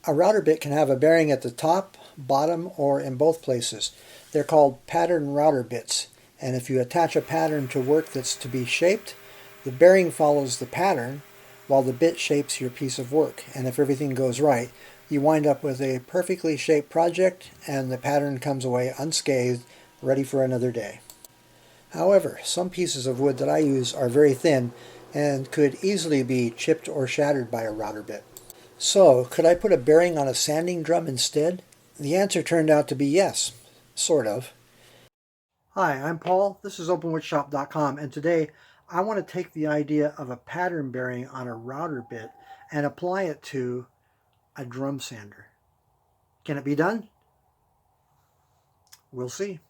A router bit can have a bearing at the top, bottom, or in both places. They're called pattern router bits, and if you attach a pattern to work that's to be shaped, the bearing follows the pattern while the bit shapes your piece of work. And if everything goes right, you wind up with a perfectly shaped project and the pattern comes away unscathed, ready for another day. However, some pieces of wood that I use are very thin and could easily be chipped or shattered by a router bit. So, could I put a bearing on a sanding drum instead? The answer turned out to be yes, sort of. Hi, I'm Paul. This is openwoodshop.com, and today I want to take the idea of a pattern bearing on a router bit and apply it to a drum sander. Can it be done? We'll see.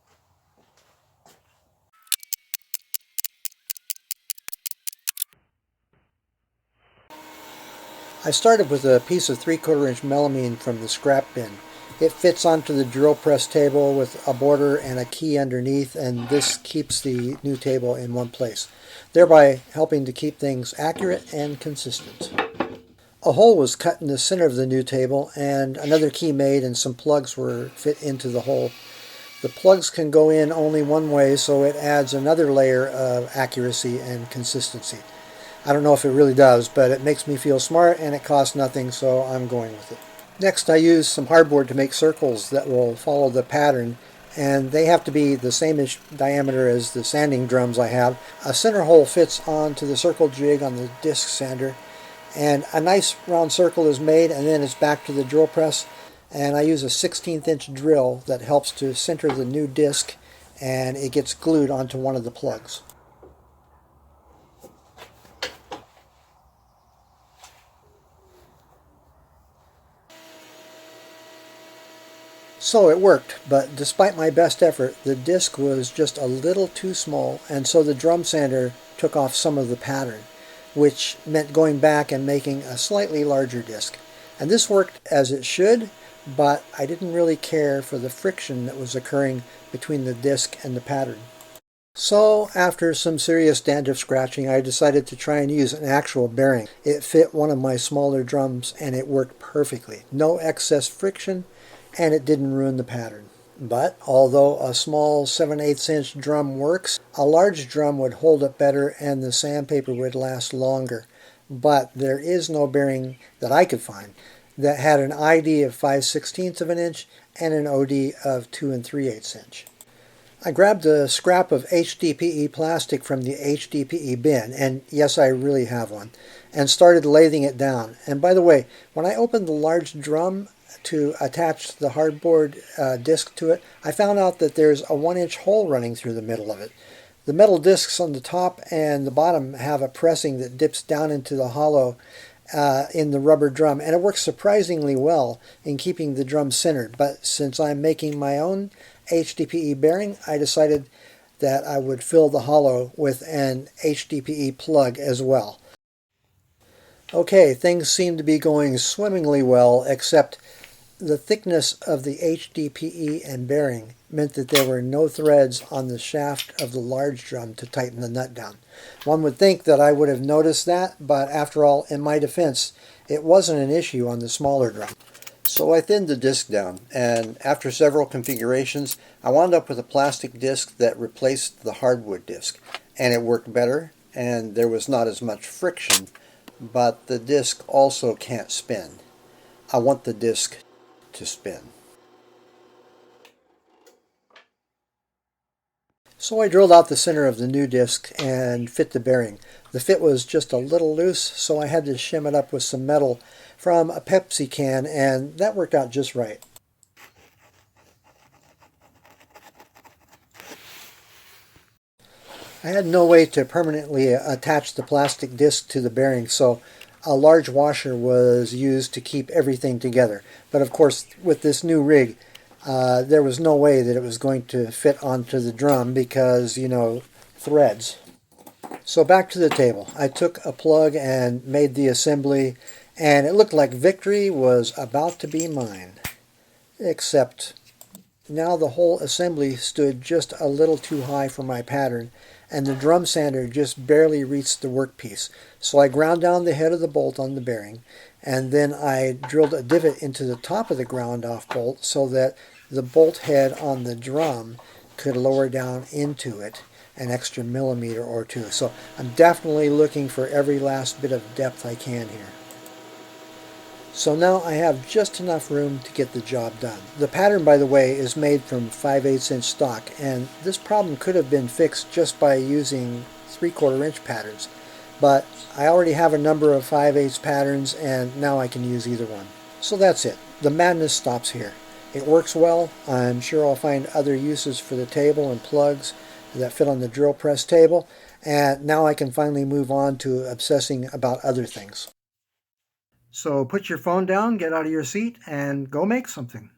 I started with a piece of 3/4 inch melamine from the scrap bin. It fits onto the drill press table with a border and a key underneath, and this keeps the new table in one place, thereby helping to keep things accurate and consistent. A hole was cut in the center of the new table, and another key made and some plugs were fit into the hole. The plugs can go in only one way, so it adds another layer of accuracy and consistency. I don't know if it really does, but it makes me feel smart and it costs nothing, so I'm going with it. Next, I use some hardboard to make circles that will follow the pattern, and they have to be the same-ish diameter as the sanding drums I have. A center hole fits onto the circle jig on the disc sander, and a nice round circle is made, and then it's back to the drill press, and I use a 16th inch drill that helps to center the new disc, and it gets glued onto one of the plugs. So it worked, but despite my best effort, the disc was just a little too small, and so the drum sander took off some of the pattern, which meant going back and making a slightly larger disc. And this worked as it should, but I didn't really care for the friction that was occurring between the disc and the pattern. So after some serious dandruff scratching, I decided to try and use an actual bearing. It fit one of my smaller drums and it worked perfectly. No excess friction, and it didn't ruin the pattern. But although a small 7/8 inch drum works, a large drum would hold up better and the sandpaper would last longer. But there is no bearing that I could find that had an ID of 5/16 of an inch and an OD of 2 3/8 inch. I grabbed a scrap of HDPE plastic from the HDPE bin, and yes, I really have one, and started lathing it down. And by the way, when I opened the large drum to attach the hardboard disc to it, I found out that there's a 1-inch hole running through the middle of it. The metal discs on the top and the bottom have a pressing that dips down into the hollow in the rubber drum, and it works surprisingly well in keeping the drum centered. But since I'm making my own HDPE bearing, I decided that I would fill the hollow with an HDPE plug as well. Okay, things seem to be going swimmingly well, except the thickness of the HDPE and bearing meant that there were no threads on the shaft of the large drum to tighten the nut down. One would think that I would have noticed that, but after all, in my defense, it wasn't an issue on the smaller drum. So I thinned the disc down, and after several configurations, I wound up with a plastic disc that replaced the hardwood disc, and it worked better, and there was not as much friction, but the disc also can't spin. I want the disc to spin. So I drilled out the center of the new disc and fit the bearing. The fit was just a little loose, so I had to shim it up with some metal from a Pepsi can, and that worked out just right. I had no way to permanently attach the plastic disc to the bearing, so a large washer was used to keep everything together. But of course, with this new rig, there was no way that it was going to fit onto the drum because, you know, threads. So back to the table. I took a plug and made the assembly, and it looked like victory was about to be mine. Except now the whole assembly stood just a little too high for my pattern, and the drum sander just barely reached the workpiece. So I ground down the head of the bolt on the bearing, And then I drilled a divot into the top of the ground off bolt so that the bolt head on the drum could lower down into it an extra millimeter or two. So I'm definitely looking for every last bit of depth I can here. So now I have just enough room to get the job done. The pattern, by the way, is made from 5/8 inch stock, and this problem could have been fixed just by using 3/4 inch patterns. But I already have a number of 5/8 patterns, and now I can use either one. So that's it. The madness stops here. It works well. I'm sure I'll find other uses for the table and plugs that fit on the drill press table, and now I can finally move on to obsessing about other things. So put your phone down, get out of your seat, and go make something.